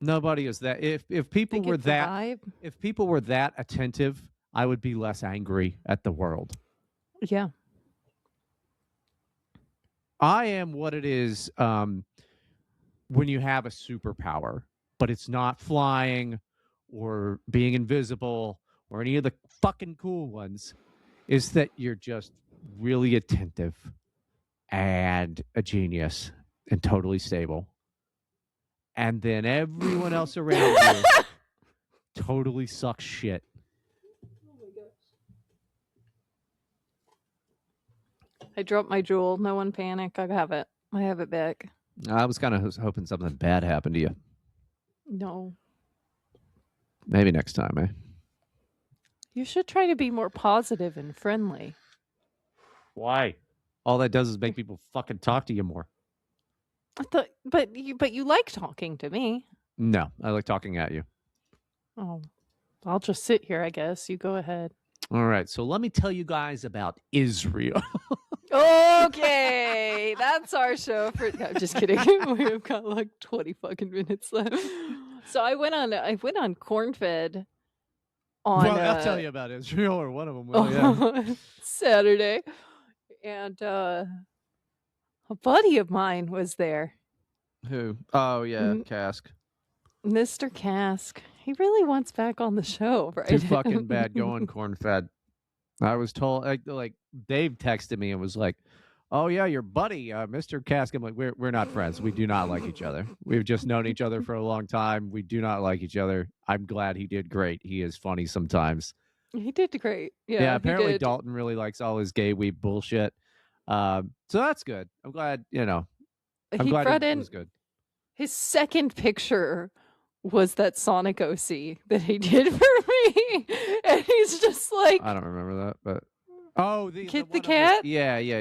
Nobody is that. If people Think were it's a that, vibe. if people were that attentive, I would be less angry at the world. Yeah. I am what it is when you have a superpower, but it's not flying or being invisible or any of the fucking cool ones, is that you're just really attentive and a genius and totally stable. And then everyone else around you totally sucks shit. I dropped my jewel. No one panic. I have it. I have it back. I was kind of hoping something bad happened to you. No. Maybe next time, eh? You should try to be more positive and friendly. Why? All that does is make people fucking talk to you more. But you like talking to me. No, I like talking at you. Oh, I'll just sit here, I guess. You go ahead. All right, so let me tell you guys about Israel. Okay, that's our show for. No, just kidding. We've got like 20 fucking minutes left. So I went on Corn-Fed on. Well, I'll tell you about Israel, or one of them will. Yeah. Saturday, and a buddy of mine was there. Who? Oh yeah, Cask. Mr. Cask. He really wants back on the show, right? Too fucking bad going Corn-Fed. I was told, like Dave texted me and was like, "Oh yeah, your buddy, Mr. Cask." I'm like, "We're not friends. We do not like each other. We've just known each other for a long time. We do not like each other. I'm glad he did great. He is funny sometimes." He did great. Yeah, apparently Dalton really likes all his gay weeb bullshit. So that's good. I'm glad. I'm glad it was good. His second picture was that Sonic OC that he did for me, and he's just like, I don't remember that, but the Kit the one cat. Yeah. Yeah.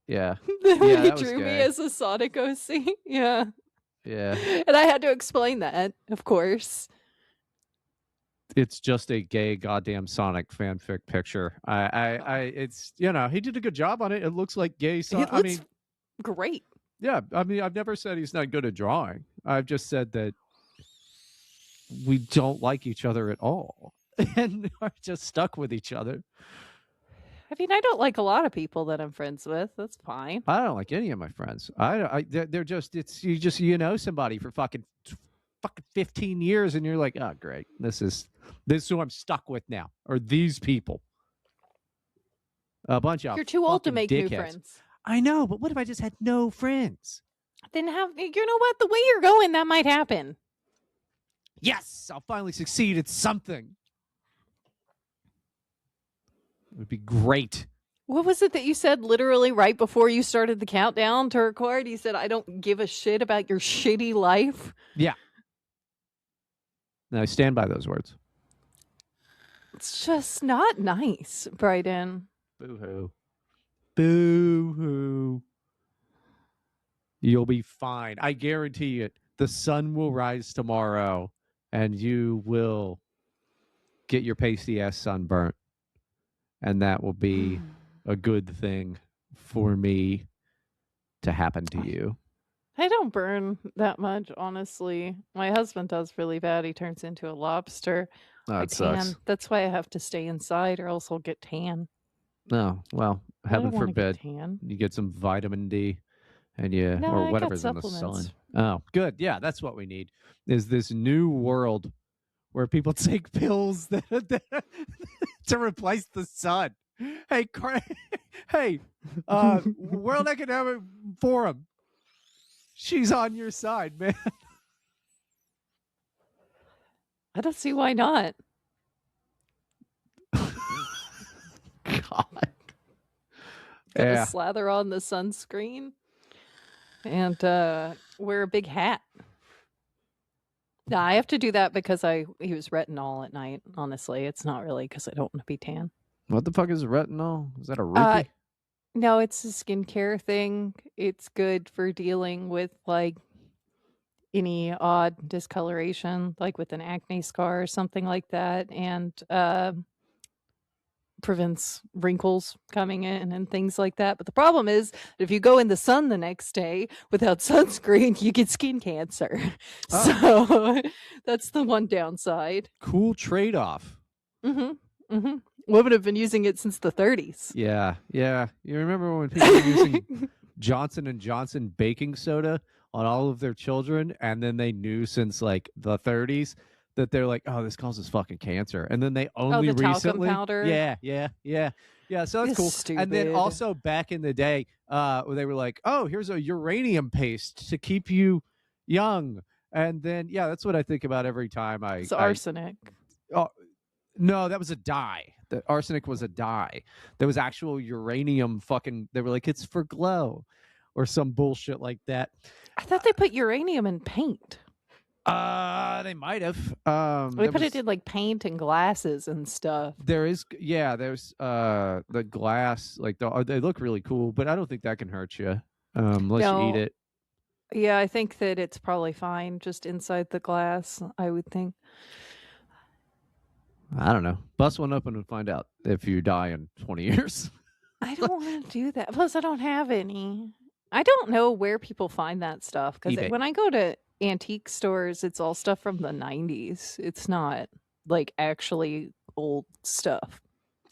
Yeah, He that was drew me gay. as a Sonic OC. Yeah. Yeah. And I had to explain that, of course. It's just a gay goddamn Sonic fanfic picture. It's he did a good job on it. It looks like gay Sonic. It looks great. Yeah, I mean, I've never said he's not good at drawing. I've just said that we don't like each other at all, and are just stuck with each other. I mean, I don't like a lot of people that I'm friends with. That's fine. I don't like any of my friends. They're just somebody for fucking 15 years, and you're like, oh great, this is who I'm stuck with now, or these people. A bunch of You're too old to fucking make dickheads. new friends. I know, but what if I just had no friends? Then you know what? The way you're going, that might happen. Yes, I'll finally succeed at something. It would be great. What was it that you said literally right before you started the countdown to record? You said, I don't give a shit about your shitty life. Yeah. No, I stand by those words. It's just not nice, Bryden. Boo-hoo. Boo-hoo. You'll be fine. I guarantee it. The sun will rise tomorrow, and you will get your pasty ass sunburnt. And that will be a good thing for me to happen to you. I don't burn that much, honestly. My husband does really bad. He turns into a lobster. Oh, I it sucks. tan. That's why I have to stay inside, or else I'll get tan. No, well, I heaven don't want to get forbid tan. you get some vitamin D and you No, or I got whatever's in the supplements. sun. Oh, good. Yeah, that's what we need. Is this new world where people take pills to replace the sun. Hey, hey, World Economic Forum. She's on your side, man. I don't see why not. God. Gotta Yeah. slather on the sunscreen and wear a big hat. No, I have to do that because I use retinol at night. Honestly, it's not really because I don't want to be tan. What the fuck is retinol? Is that a rupee? No, it's a skincare thing. It's good for dealing with like any odd discoloration, like with an acne scar or something like that, and prevents wrinkles coming in and things like that. But the problem is that if you go in the sun the next day without sunscreen, you get skin cancer. So that's the one downside. Cool trade-off. Women have been using it since the 30s. Yeah. You remember when people were using Johnson & Johnson baking soda on all of their children, and then they knew since like the 30s that they're like, oh, this causes fucking cancer, and then they only the recently, talcum powder. Yeah. So that's cool. Stupid. And then also back in the day, they were like, oh, here's a uranium paste to keep you young, and then that's what I think about every time it's arsenic. No, that was a dye. The arsenic was a dye. There was actual uranium fucking. They were like, it's for glow, or some bullshit like that. I thought they put uranium in paint. They might have. They put it in like paint and glasses and stuff. There's the glass, like they look really cool, but I don't think that can hurt you unless you eat it. Yeah, I think that it's probably fine just inside the glass, I would think. I don't know. Bust one open and find out if you die in 20 years. I don't want to do that. Plus, I don't have any. I don't know where people find that stuff because when I go to antique stores, it's all stuff from the 90s. It's not like actually old stuff.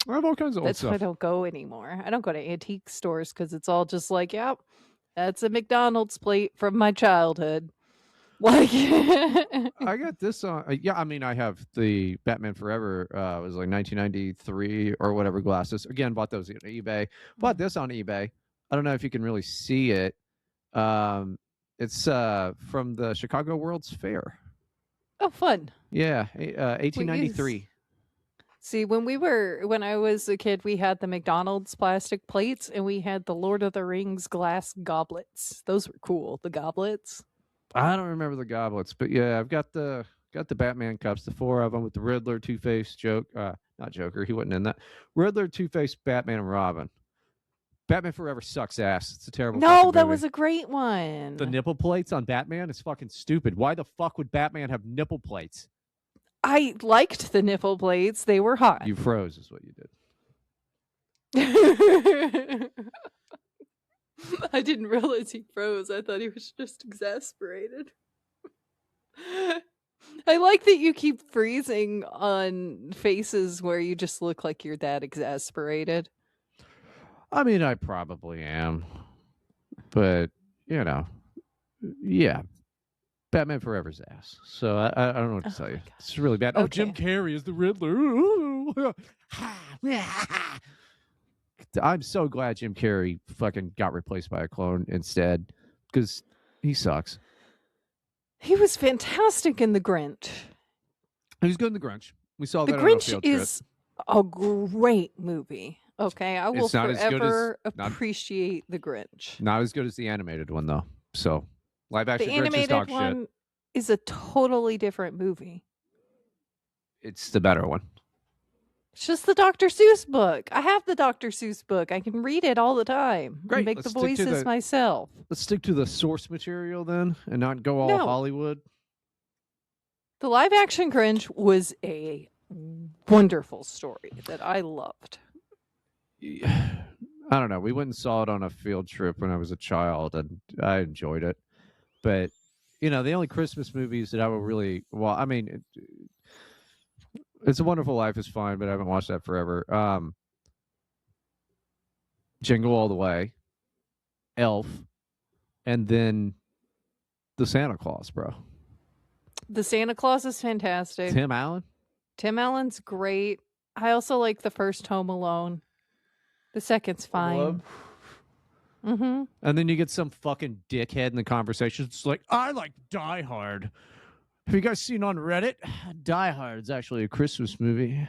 I have all kinds of old stuff. That's why I don't go anymore. I don't go to antique stores because it's all just like, yep, that's a McDonald's plate from my childhood. Like, I got this on. I mean, I have the Batman Forever. It was like 1993 or whatever glasses. Again, bought those on eBay. Bought this on eBay. I don't know if you can really see it. It's from the Chicago World's Fair. Oh, fun. Yeah, 1893. See, when I was a kid, we had the McDonald's plastic plates and we had the Lord of the Rings glass goblets. Those were cool. The goblets. I don't remember the goblets, but yeah, I've got the Batman cups, the 4 of them with the Riddler, Two-Face, not Joker, he wasn't in that. Riddler, Two-Face, Batman, and Robin. Batman Forever sucks ass. It's a terrible. No, that was a great one. The nipple plates on Batman is fucking stupid. Why the fuck would Batman have nipple plates? I liked the nipple plates. They were hot. You froze, is what you did. I didn't realize he froze. I thought he was just exasperated. I like that you keep freezing on faces where you just look like you're that exasperated. I mean, I probably am. But, yeah. Batman Forever's ass. So I don't know what to tell you. It's really bad. Okay. Oh, Jim Carrey is the Riddler. I'm so glad Jim Carrey fucking got replaced by a clone instead, because he sucks. He was fantastic in The Grinch. He was good in The Grinch. We saw that on a Grinch field trip. is a great movie. Okay, I will forever appreciate The Grinch. Not as good as the animated one, though. So, live action Grinch is dog shit. The animated one is a totally different movie. It's the better one. It's just the Dr. Seuss book. I have the Dr. Seuss book. I can read it all the time. Great. Make the voices myself. Let's stick to the source material then and not go all Hollywood. The live action Grinch was a wonderful story that I loved. I don't know. We went and saw it on a field trip when I was a child, and I enjoyed it. But the only Christmas movies that I would really I mean, It's a Wonderful Life is fine, but I haven't watched that forever. Jingle All the Way, Elf, and then the Santa Claus, bro. The Santa Claus is fantastic. Tim Allen. Tim Allen's great. I also like the first Home Alone. The second's fine. Mm-hmm. And then you get some fucking dickhead in the conversation. It's like, I like Die Hard. Have you guys seen on Reddit? Die Hard's actually a Christmas movie.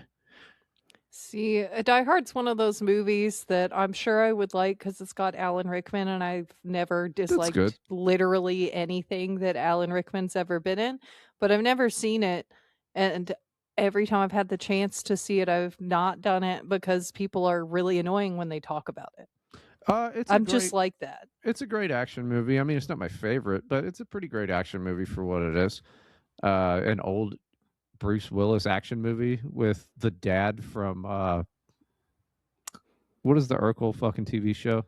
See, Die Hard's one of those movies that I'm sure I would like because it's got Alan Rickman, and I've never disliked literally anything that Alan Rickman's ever been in, but I've never seen it. And every time I've had the chance to see it, I've not done it because people are really annoying when they talk about it. Just like that. It's a great action movie. I mean, it's not my favorite, but it's a pretty great action movie for what it is. An old Bruce Willis action movie with the dad from what is the Urkel fucking TV show?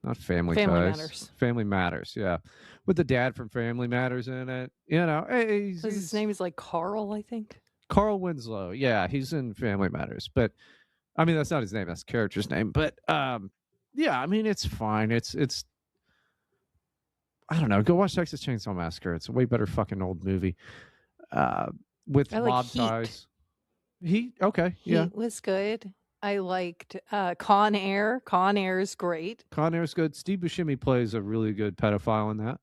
Not Family Ties. Matters. Family Matters, yeah. With the dad from Family Matters in it. His name is like Carl, I think. Carl Winslow. Yeah, he's in Family Matters. But I mean, that's not his name, that's the character's name. But yeah, I mean, it's fine. It's I don't know. Go watch Texas Chainsaw Massacre. It's a way better fucking old movie. With mob ties. Heat, okay, yeah. Heat was good. I liked Con Air. Con Air is great. Con Air is good. Steve Buscemi plays a really good pedophile in that.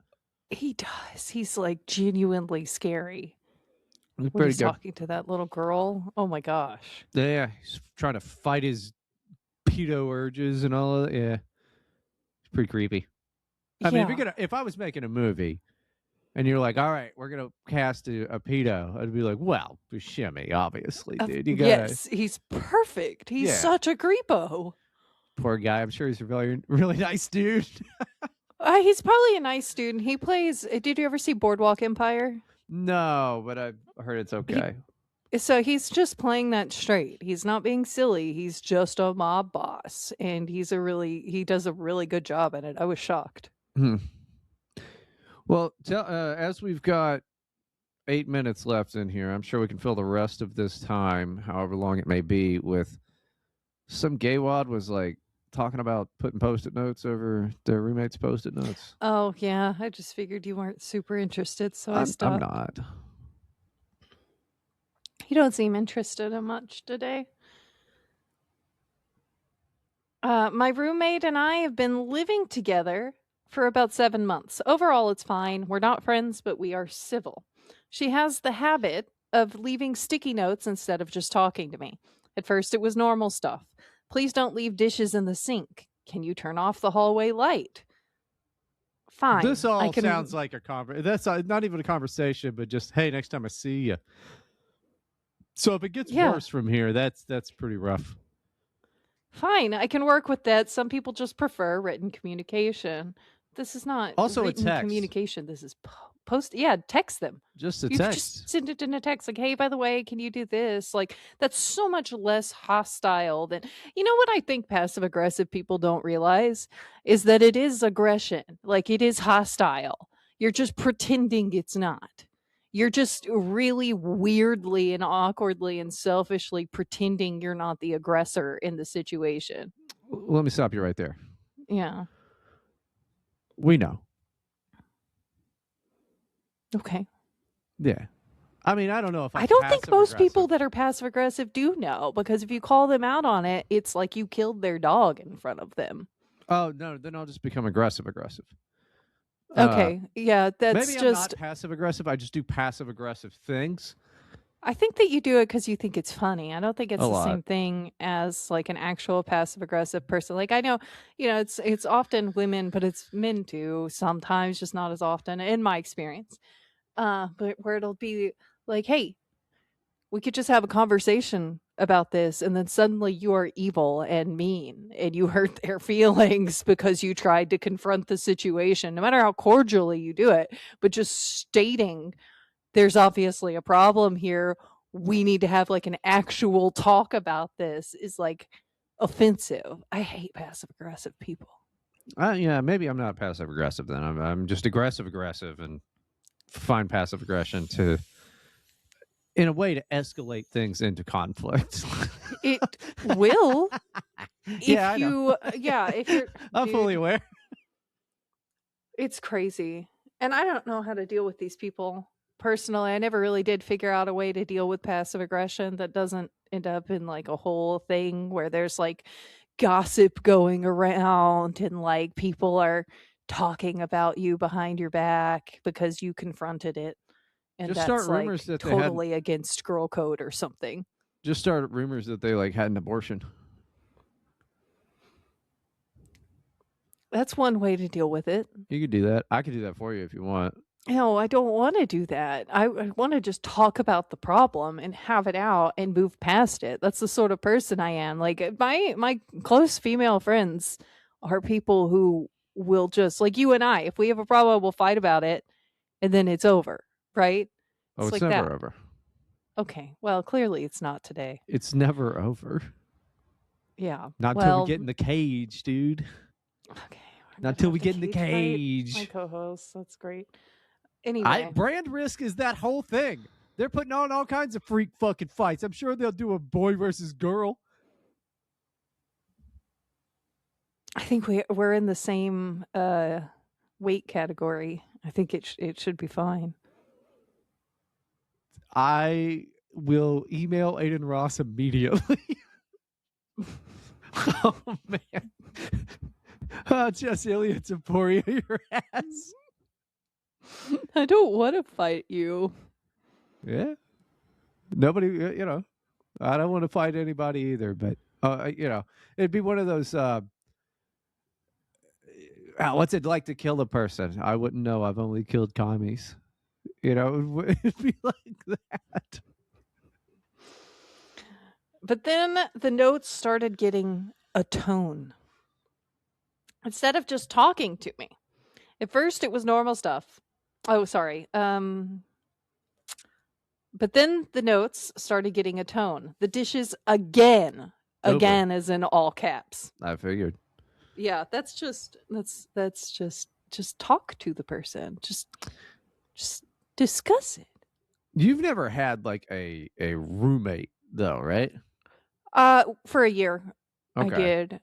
He does. He's like genuinely scary. He's when he's talking to that little girl. Oh my gosh. Yeah, he's trying to fight his pedo urges and all of that. Yeah. It's pretty creepy. I mean, if I was making a movie and you're like, all right, we're gonna cast a pedo, I'd be like, well, Buscemi, obviously, dude. Yes, he's perfect. He's such a creepo. Poor guy. I'm sure he's a really, really nice dude. He's probably a nice dude. And he plays. Did you ever see Boardwalk Empire? No, but I've heard it's okay. So he's just playing that straight. He's not being silly. He's just a mob boss, and he does a really good job at it. I was shocked. Well, as we've got 8 minutes left in here, I'm sure we can fill the rest of this time, however long it may be, with some gay wad was like talking about putting post-it notes over their roommates' post-it notes. Oh yeah, I just figured you weren't super interested, so I stopped. I'm not. You don't seem interested in much today. My roommate and I have been living together for about 7 months. Overall, it's fine. We're not friends, but we are civil. She has the habit of leaving sticky notes instead of just talking to me. At first, it was normal stuff. Please don't leave dishes in the sink. Can you turn off the hallway light? Fine. This all sounds like a conversation. That's not even a conversation, but just, hey, next time I see you. So if it gets worse from here, that's pretty rough. Fine, I can work with that. Some people just prefer written communication. This is not also written a text. Communication. This is post. Yeah, text them. Just a text. You just send it in a text. Like, hey, by the way, can you do this? Like, that's so much less hostile than. You know what I think passive aggressive people don't realize is that it is aggression. Like, it is hostile. You're just pretending it's not. You're just really weirdly and awkwardly and selfishly pretending you're not the aggressor in the situation. Let me stop you right there. Yeah. We know. Okay. Yeah. I mean, I don't know if I don't think most people that are passive aggressive do know, because if you call them out on it, it's like you killed their dog in front of them. Oh, no, then I'll just become aggressive. Okay. Yeah, that's maybe just I'm not passive aggressive. I just do passive aggressive things. I think that you do it because you think it's funny. I don't think it's the same thing as like an actual passive aggressive person. Like, I know, it's often women, but it's men too sometimes, just not as often in my experience. But where it'll be like, hey, we could just have a conversation about this, and then suddenly you are evil and mean and you hurt their feelings because you tried to confront the situation, no matter how cordially you do it, but just stating there's obviously a problem here, we need to have like an actual talk about this, is like offensive. I hate passive aggressive people. Yeah, maybe I'm not passive aggressive then. I'm just aggressive, and find passive aggression to, in a way, to escalate things into conflict. It will. Yeah, I If know. you, if you're, I'm fully dude, aware. it's crazy. And I don't know how to deal with these people personally. I never really did figure out a way to deal with passive aggression that doesn't end up in like a whole thing where there's like gossip going around and like people are talking about you behind your back because you confronted it. And Just start that's rumors like that they had. totally against girl code or something. Just start rumors that they like had an abortion. That's one way to deal with it. You could do that. I could do that for you if you want. No, I don't want to do that. I want to just talk about the problem and have it out and move past it. That's the sort of person I am. Like my close female friends are people who will just like you and I. If we have a problem, we'll fight about it, and then it's over. Right? Oh, It's it's like never that. over. Okay. Well, clearly it's not today. It's never over. Yeah. Not until well, we get in the cage, dude. Okay. Not until we get in the cage. My co-host. That's great. Anyway, Brand risk is that whole thing. They're putting on all kinds of freak fucking fights. I'm sure they'll do a boy versus girl. I think we're in the same weight category. I think it should be fine. I will email Aiden Ross immediately. Oh man. Jess Elliott's Emporia, your ass. I don't want to fight you. Yeah. Nobody, you know, I don't want to fight anybody either, but, you know, it'd be one of those, what's it like to kill a person? I wouldn't know. I've only killed commies. You know, it'd be like that. But then the notes started getting a tone. Instead of just talking to me. At first it was normal stuff. Oh, sorry. But then the notes started getting a tone. The dishes again. Over. Again as in all caps. I figured. Yeah, that's just talk to the person. Just discuss it. You've never had like a roommate though, right? For a year. Okay. I did.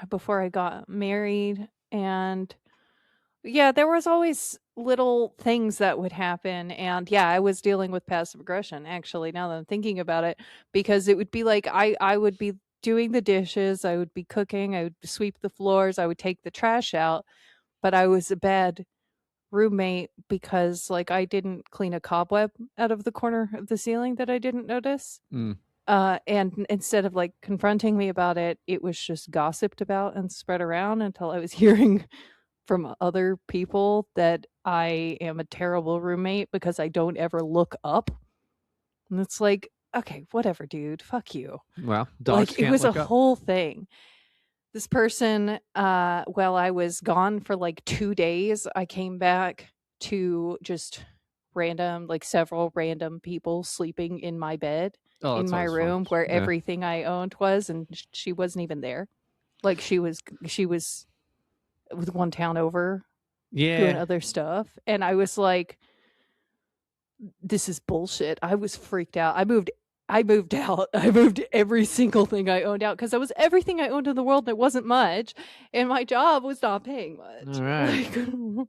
Before I got married, and yeah, there was always little things that would happen, and yeah, I was dealing with passive aggression actually now that I'm thinking about it, because it would be like I would be doing the dishes, I would be cooking, I would sweep the floors, I would take the trash out, but I was a bad roommate because like I didn't clean a cobweb out of the corner of the ceiling that I didn't notice. And instead of like confronting me about it, it was just gossiped about and spread around until I was hearing from other people that I am a terrible roommate because I don't ever look up. And it's like, okay, whatever, dude. Fuck you. Well, dogs like can't it was a look up. whole thing. This person, while I was gone for like 2 days, I came back to just several random people sleeping in my bed. Oh, in my that's always room fun. where Yeah. everything I owned was, and she wasn't even there. Like she was with one town over doing Yeah. other stuff, and I was like, this is bullshit. I was freaked out. I moved out. I moved every single thing I owned out because that was everything I owned in the world, and it wasn't much, and my job was not paying much. All right. Like,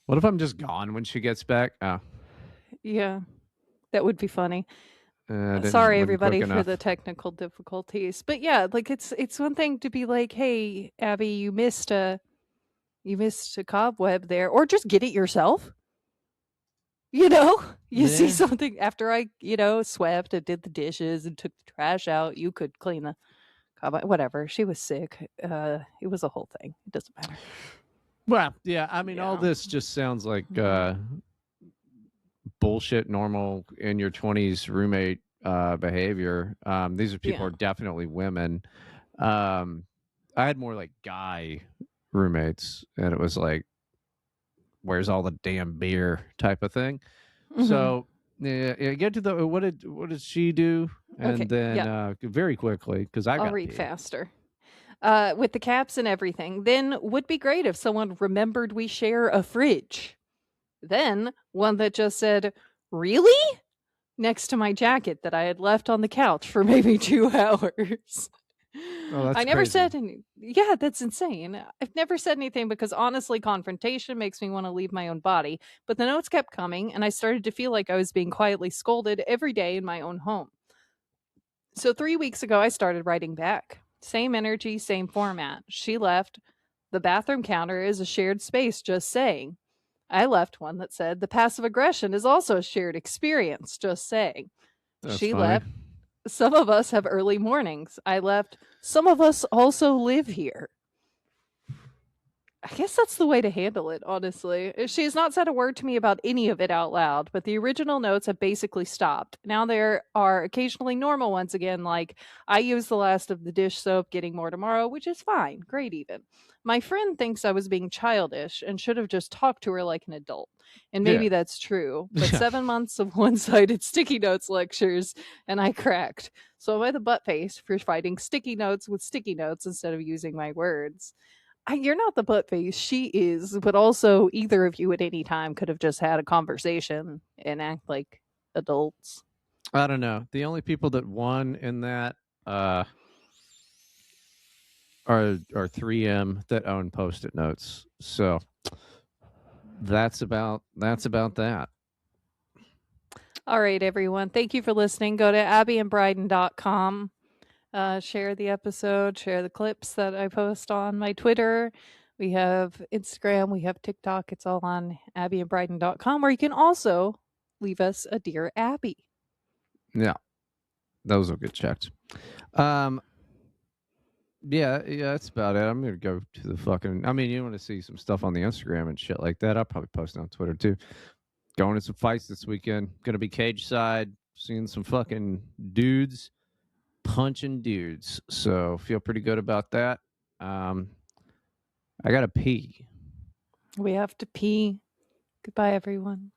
What if I'm just gone when she gets back? Oh, yeah, that would be funny. Sorry, Sorry everybody for the technical difficulties, but yeah, like it's one thing to be like, hey Abby, you missed a cobweb there, or just get it yourself, you know. You see Yeah. something after I swept and did the dishes and took the trash out, you could clean the cobweb, whatever. She was sick. It was a whole thing. It doesn't matter. Well, yeah, I mean, all Yeah. this just sounds like bullshit normal in your 20s roommate behavior. These are people Yeah. are definitely women. I had more like guy roommates, and it was like, where's all the damn beer type of thing. Mhm. So Yeah, get to the what did she do? And Okay, then very quickly, because I I'll got read pee. faster. With the caps and everything. Then would be great if someone remembered we share a fridge. Then one that just said, "Really?" next to my jacket that I had left on the couch for maybe 2 hours. Oh, that's I never crazy. said any. Yeah, that's insane. I've never said anything because honestly, confrontation makes me want to leave my own body. But the notes kept coming, and I started to feel like I was being quietly scolded every day in my own home. So 3 weeks ago, I started writing back. Same energy, same format. She left. The bathroom counter is a shared space, just saying. I left one that said, the passive aggression is also a shared experience, just saying. That's She funny. left. Some of us have early mornings. I left. Some of us also live here. I guess that's the way to handle it, honestly. She has not said a word to me about any of it out loud, but the original notes have basically stopped. Now there are occasionally normal ones again, like, I used the last of the dish soap, getting more tomorrow, which is fine, great even. My friend thinks I was being childish and should have just talked to her like an adult. And maybe Yeah. that's true, but Yeah. 7 months of one-sided sticky notes lectures, and I cracked. So am I the butt face for fighting sticky notes with sticky notes instead of using my words? You're not the butt face, she is, but also either of you at any time could have just had a conversation and act like adults. I don't know. The only people that won in that are 3M that own Post-it notes. So that's about that. All right, everyone. Thank you for listening. Go to abbyandbryden.com. Share the episode, share the clips that I post on my Twitter. We have Instagram, we have TikTok. It's all on abbyandbryden.com, where you can also leave us a Dear Abby. Yeah. Those will get checked. Yeah, that's about it. I'm gonna go to the fucking. I mean, you want to see some stuff on the Instagram and shit like that? I'll probably post it on Twitter too. Going to some fights this weekend. Gonna be cage side, seeing some fucking dudes punching dudes. So feel pretty good about that. I gotta pee. We have to pee. Goodbye, everyone.